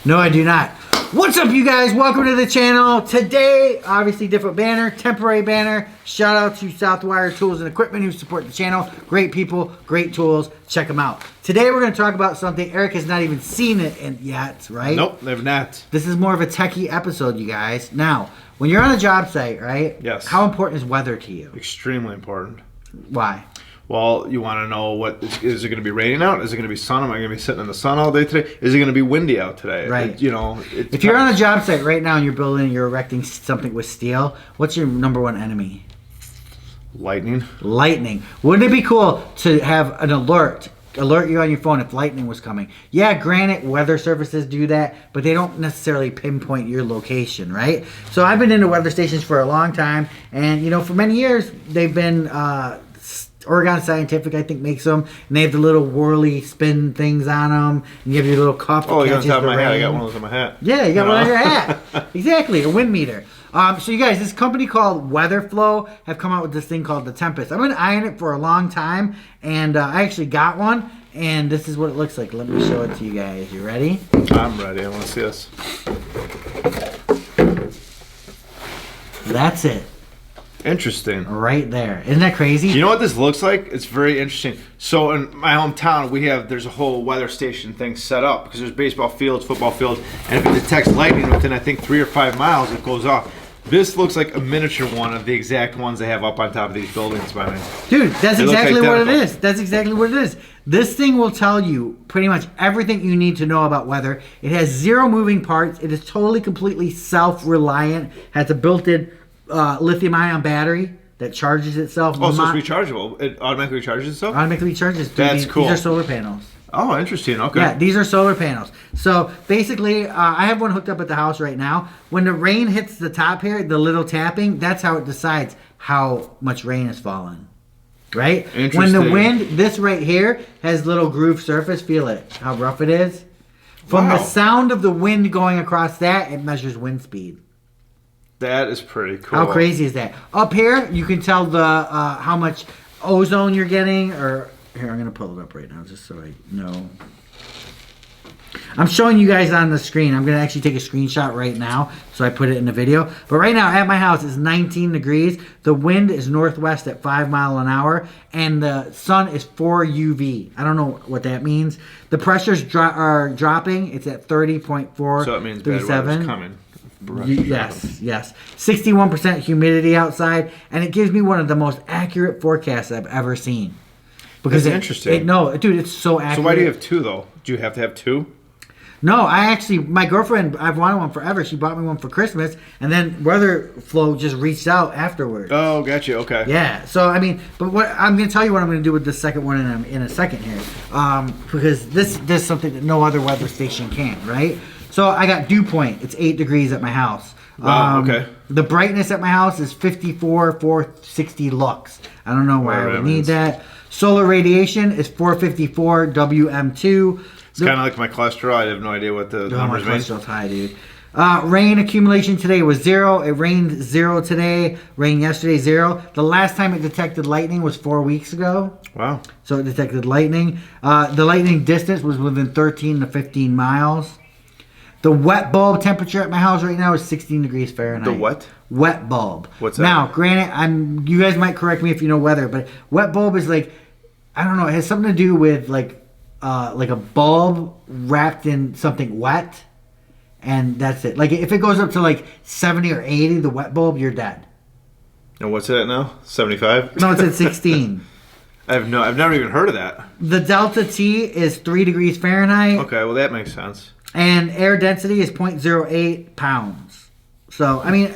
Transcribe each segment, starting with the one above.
No, I do not. What's up, you guys? Welcome to the channel. Today, obviously different banner, temporary banner. Shout out to Southwire Tools and Equipment who support the channel. Great people, great tools. Check them out. Today, we're going to talk about something Eric has not even seen it yet, right? Nope, they've not. This is more of a techie episode, you guys. Now, when you're on a job site, right? Yes. How important is weather to you? Extremely important. Why? Well, you want to know is it going to be raining out? Is it going to be sun? Am I going to be sitting in the sun all day today? Is it going to be windy out today? Right. If you're on a job site right now and you're building, you're erecting something with steel, what's your number one enemy? Lightning. Lightning. Wouldn't it be cool to have an alert you on your phone if lightning was coming? Yeah, granted, weather services do that, but they don't necessarily pinpoint your location, right? So I've been into weather stations for a long time, and for many years they've been Oregon Scientific, I think, makes them, and they have the little whirly spin things on them, and you have your little cup. Oh, you got on top of my hat. I got one of those on my hat. Yeah, you got one on your hat. Exactly, a wind meter. So you guys, this company called WeatherFlow have come out with this thing called the Tempest. I've been eyeing it for a long time, and I actually got one, and this is what it looks like. Let me show it to you guys. You ready? I'm ready. I want to see this. That's it. Interesting. Right there. Isn't that crazy? You know what this looks like? It's very interesting. So in my hometown, there's a whole weather station thing set up because there's baseball fields, football fields, and if it detects lightning within, I think, 3 or 5 miles, it goes off. This looks like a miniature one of the exact ones they have up on top of these buildings by me. Dude, that's exactly what it is. That's exactly what it is. This thing will tell you pretty much everything you need to know about weather. It has 0 moving parts. It is totally, completely self-reliant. Has a built-in lithium-ion battery that charges itself. Oh, so it's rechargeable. It automatically charges itself? Automatically charges. That's cool. These are solar panels. Oh, interesting. Okay. Yeah, these are solar panels. So basically, I have one hooked up at the house right now. When the rain hits the top here, the little tapping, that's how it decides how much rain is falling. Right? Interesting. When the wind, this right here, has little groove surface. Feel it, how rough it is. From the sound of the wind going across that, it measures wind speed. That is pretty cool. How crazy is that? Up here, you can tell the how much ozone you're getting. Or here, I'm gonna pull it up right now just so I know. I'm showing you guys on the screen. I'm gonna actually take a screenshot right now, so I put it in the video. But right now, at my house, it's 19 degrees. The wind is northwest at 5 miles an hour, and the sun is 4 UV. I don't know what that means. The pressures are dropping. It's at 30.4. So it means bad weather's coming. Yes. 61% humidity outside, and it gives me one of the most accurate forecasts I've ever seen. Because it's interesting. Dude, it's so accurate. So why do you have 2 though? Do you have to have 2? No, my girlfriend, I've wanted one forever. She bought me one for Christmas, and then WeatherFlow just reached out afterwards. Oh, gotcha. Okay. Yeah. So I mean, but what I'm going to tell you what I'm going to do with the second one in a second here, because this is something that no other weather station can, right? So I got dew point. It's 8 degrees at my house. Wow, okay. The brightness at my house is 460 lux. I don't know why I would need that. Solar radiation is 454 WM2. It's kind of like my cholesterol. I have no idea what the numbers mean. My cholesterol's high, dude. Rain accumulation today was 0. It rained 0 today. Rain yesterday, 0. The last time it detected lightning was 4 weeks ago. Wow. So it detected lightning. The lightning distance was within 13 to 15 miles. The wet bulb temperature at my house right now is 16 degrees Fahrenheit. The what? Wet bulb. What's that? Now, granted, you guys might correct me if you know weather, but wet bulb is like, I don't know, it has something to do with like a bulb wrapped in something wet, and that's it. Like if it goes up to like 70 or 80, the wet bulb, you're dead. And what's it at now? 75? No, it's at 16. I've never even heard of that. The delta T is 3 degrees Fahrenheit. Okay, well that makes sense. And air density is 0.08 pounds. So, I mean,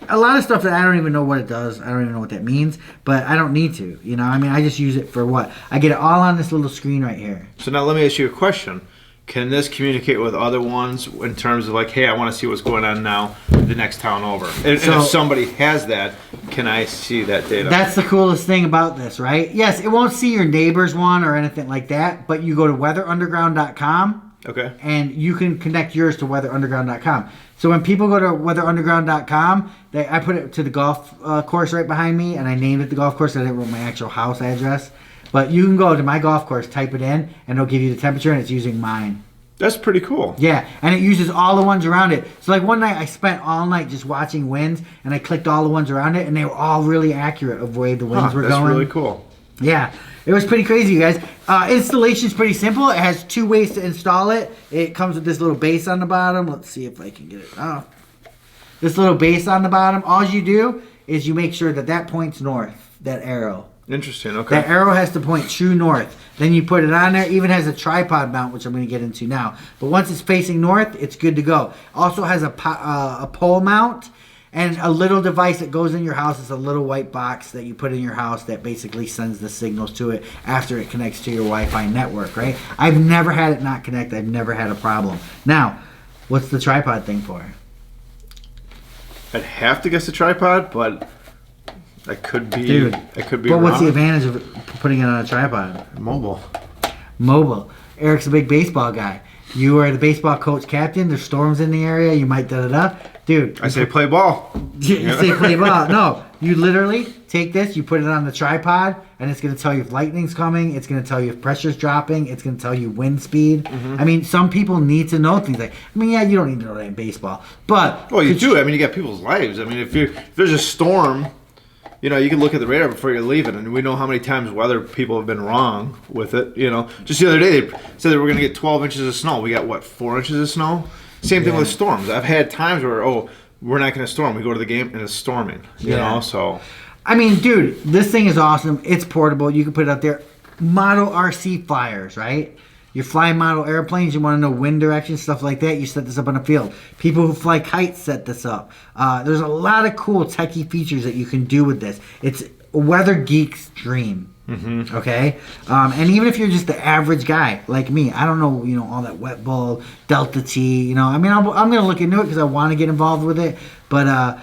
a lot of stuff that I don't even know what it does. I don't even know what that means. But I don't need to. I mean, I just use it for what? I get it all on this little screen right here. So now let me ask you a question. Can this communicate with other ones in terms of like, hey, I want to see what's going on now the next town over? And if somebody has that, can I see that data? That's the coolest thing about this, right? Yes, it won't see your neighbor's one or anything like that. But you go to weatherunderground.com. Okay. And you can connect yours to weatherunderground.com. So when people go to weatherunderground.com, I put it to the golf course right behind me, and I named it the golf course. I didn't write my actual house address. But you can go to my golf course, type it in, and it'll give you the temperature, and it's using mine. That's pretty cool. Yeah, and it uses all the ones around it. So like one night I spent all night just watching winds, and I clicked all the ones around it, and they were all really accurate of the way the winds were That's going. really cool. Yeah, it was pretty crazy, you guys. Installation's pretty simple. It has 2 ways to install it. It comes with this little base on the bottom. Let's see if I can get it. Oh, this little base on the bottom. All you do is you make sure that points north. That arrow. Interesting. Okay. That arrow has to point true north. Then you put it on there. Even has a tripod mount, which I'm going to get into now. But once it's facing north, it's good to go. Also has a pole mount and a little device that goes in your house. It's a little white box that you put in your house that basically sends the signals to it after it connects to your Wi-Fi network, right? I've never had it not connect. I've never had a problem. Now, what's the tripod thing for? I'd have to guess a tripod, but I could be. Dude, I could be. But wrong. what's the advantage of putting it on a tripod? Mobile. Eric's a big baseball guy. You are the baseball coach captain. There's storms in the area. You might da-da-da. Dude. I say play ball. You say play ball. No. You literally take this, you put it on the tripod, and it's going to tell you if lightning's coming. It's going to tell you if pressure's dropping. It's going to tell you wind speed. Mm-hmm. I mean, some people need to know things like, yeah, you don't need to know that in baseball. But. Well, you do. I mean, you got people's lives. I mean, if there's a storm, you can look at the radar before you're leaving, and we know how many times weather people have been wrong with it. Just the other day they said that we're going to get 12 inches of snow. We got, 4 inches of snow? Same thing with storms. I've had times where, we're not going to storm. We go to the game and it's storming, you know, so. I mean, dude, this thing is awesome. It's portable. You can put it out there. Model RC flyers, right? You're flying model airplanes. You want to know wind direction, stuff like that. You set this up on a field. People who fly kites set this up. There's a lot of cool techie features that you can do with this. It's a weather geek's dream. Mm-hmm. Okay, and even if you're just the average guy like me, I don't know, all that wet bulb, delta T. I mean, I'm gonna look into it because I want to get involved with it. But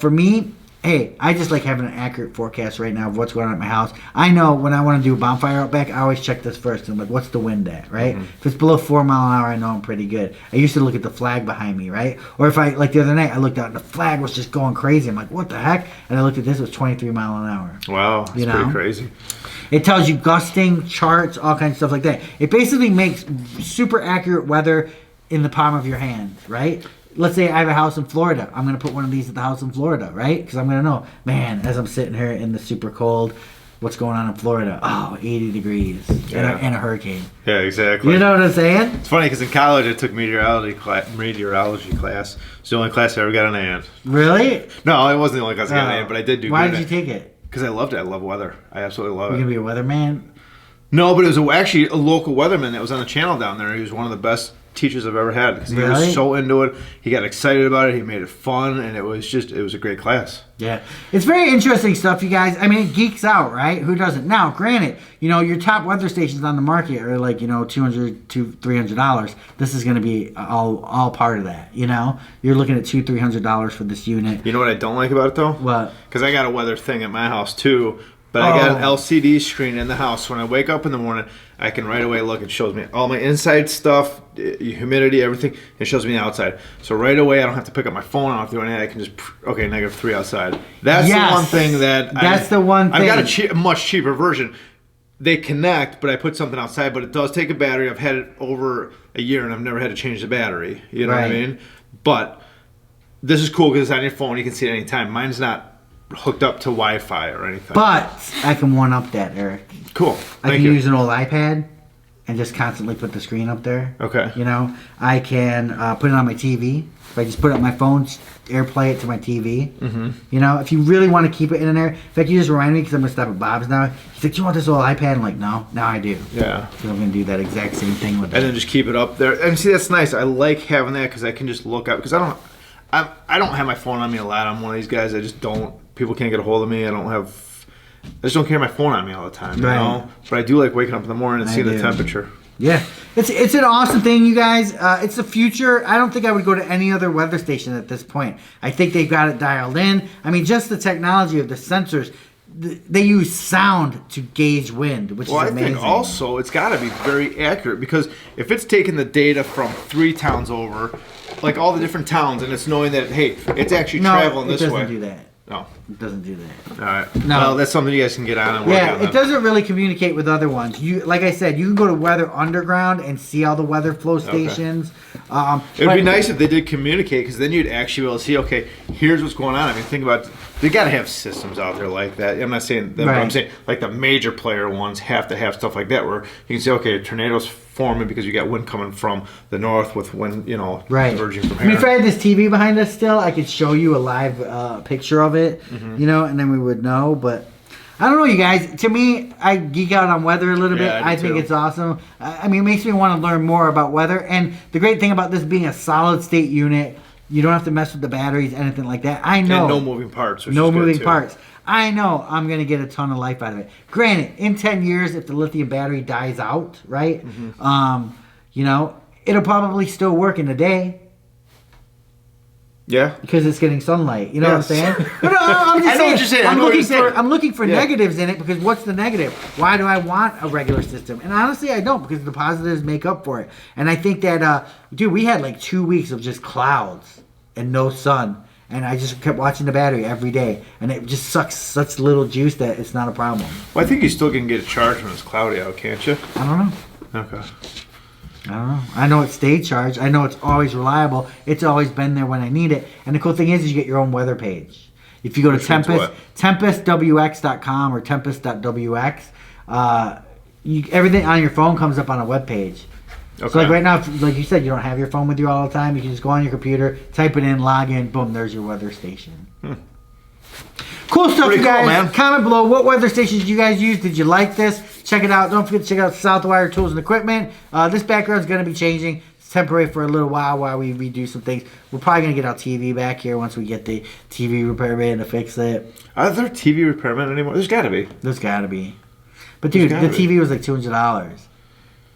for me, hey, I just like having an accurate forecast right now of what's going on at my house. I know when I want to do a bonfire out back, I always check this first. I'm like, what's the wind at, right? Mm-hmm. If it's below 4 mile an hour, I know I'm pretty good. I used to look at the flag behind me, right? Or if like the other night, I looked out and the flag was just going crazy. I'm like, what the heck? And I looked at this, it was 23 mile an hour. Wow, that's pretty crazy. It tells you gusting, charts, all kinds of stuff like that. It basically makes super accurate weather in the palm of your hand, right? Let's say I have a house in Florida. I'm going to put one of these at the house in Florida, right? Because I'm going to know, man, as I'm sitting here in the super cold, what's going on in Florida? 80 degrees and a hurricane. Yeah, exactly. You know what I'm saying? It's funny because in college I took meteorology class. It's the only class I ever got an A in. Really? No, it wasn't the only class I got an A in, but I did do Why good did you take it? Because I loved it. I love weather. I absolutely love it. You're going to be a weatherman? No, but it was actually a local weatherman that was on the channel down there. He was one of the best teachers I've ever had because he was so into it. He got excited about it. He made it fun, and it was a great class. Yeah. It's very interesting stuff, you guys. I mean, it geeks out, right? Who doesn't? Now, granted, your top weather stations on the market are like, $200 to $300. This is going to be all part of that, You're looking at $200, $300 for this unit. You know what I don't like about it, though? What? Because I got a weather thing at my house, too. But I got an LCD screen in the house. When I wake up in the morning, I can right away look. It shows me all my inside stuff, humidity, everything. It shows me the outside. So right away, I don't have to pick up my phone. I don't have to do anything. I can just, -3 outside. That's the one thing that I've got a much cheaper version. They connect, but I put something outside. But it does take a battery. I've had it over a year, and I've never had to change the battery. You know what I mean? But this is cool because it's on your phone. You can see it anytime. Mine's not hooked up to Wi-Fi or anything. But I can one-up that, Eric. Cool. I can use an old iPad and just constantly put the screen up there. Okay. I can put it on my TV. If I just put it on my phone, AirPlay it to my TV. Mm-hmm. If you really want to keep it in there. In fact, you just remind me because I'm going to stop at Bob's now. He's like, do you want this old iPad? I'm like, no. Now I do. Yeah. Because I'm going to do that exact same thing with it. And then just keep it up there. And see, that's nice. I like having that because I can just look up. Because I don't have my phone on me a lot. I'm one of these guys. I just don't. People can't get a hold of me. I just don't carry my phone on me all the time, But I do like waking up in the morning and seeing the temperature. Yeah. It's an awesome thing, you guys. It's the future. I don't think I would go to any other weather station at this point. I think they've got it dialed in. I mean, just the technology of the sensors. They use sound to gauge wind, which is amazing. I think also it's got to be very accurate because if it's taking the data from 3 towns over, like all the different towns, and it's knowing that, hey, it's actually traveling this way. No, it doesn't do that. No. It doesn't do that. All right. No. Well, that's something you guys can get on and work Yeah, on. it doesn't really communicate with other ones. Like I said, you can go to Weather Underground and see all the weather flow stations. It would be nice if they did communicate, because then you'd actually be able to see, okay, here's what's going on. I mean, think about, they got to have systems out there like that. I'm not saying them, but I'm saying like the major player ones have to have stuff like that where you can say, okay, tornadoes forming because you got wind coming from the north with wind, converging from here. I mean, if I had this TV behind us still, I could show you a live picture of it, and then we would know. But I don't know, you guys. To me, I geek out on weather a little bit. I think it's awesome. I mean, it makes me want to learn more about weather. And the great thing about this being a solid state unit, you don't have to mess with the batteries, anything like that. I know. And no moving parts. No moving parts. I know I'm going to get a ton of life out of it. Granted, in 10 years, if the lithium battery dies out, right, it'll probably still work in a day. Yeah. Because it's getting sunlight. You know what I'm saying? But no, I'm just I know what you're saying. I'm looking for negatives in it, because what's the negative? Why do I want a regular system? And honestly, I don't, because the positives make up for it. And I think that, we had like 2 weeks of just clouds and no sun. And I just kept watching the battery every day. And it just sucks such little juice that it's not a problem. Well, I think you still can get a charge when it's cloudy out, can't you? I don't know. Okay. I don't know. I know it stayed charged. I know it's always reliable. It's always been there when I need it. And the cool thing is you get your own weather page. If you go to tempestwx.com or tempest.wx, everything on your phone comes up on a web page. Okay. So like right now, like you said, you don't have your phone with you all the time. You can just go on your computer, type it in, log in, boom, there's your weather station. Cool stuff, you guys. Cool, man. Comment below what weather stations you guys use. Did you like this? Check it out. Don't forget to check out Southwire Tools and Equipment. This background is going to be changing. It's temporary for a little while we redo some things. We're probably going to get our TV back here once we get the TV repairman to fix it. Are there TV repairmen anymore? There's got to be. There's got to be. But dude, the TV was like $200.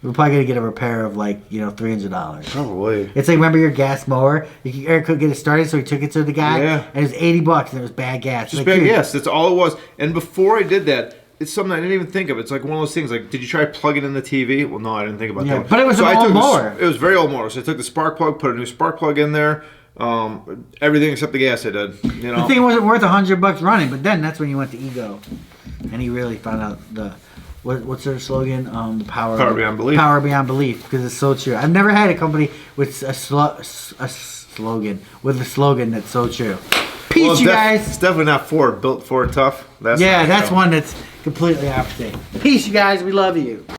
We're probably going to get a repair of like, $300. Probably. It's like, remember your gas mower? Eric couldn't get it started, so he took it to the guy. Yeah. And it was $80 and it was bad gas. Just bad gas. That's all it was. And before I did that, it's something I didn't even think of. It's like one of those things like, did you try plugging in the TV? Well, no, I didn't think about that. But it was an old mower. It was very old mower. So I took the spark plug, put a new spark plug in there. Everything except the gas I did. The thing wasn't worth $100 running, but then that's when you went to Ego. And he really found out what's their slogan? The power beyond belief. Power beyond belief, because it's so true. I've never had a company with a slogan that's so true. Peace, you guys. It's definitely not Ford. Built Ford tough. That's one that's completely opposite. Peace, you guys. We love you.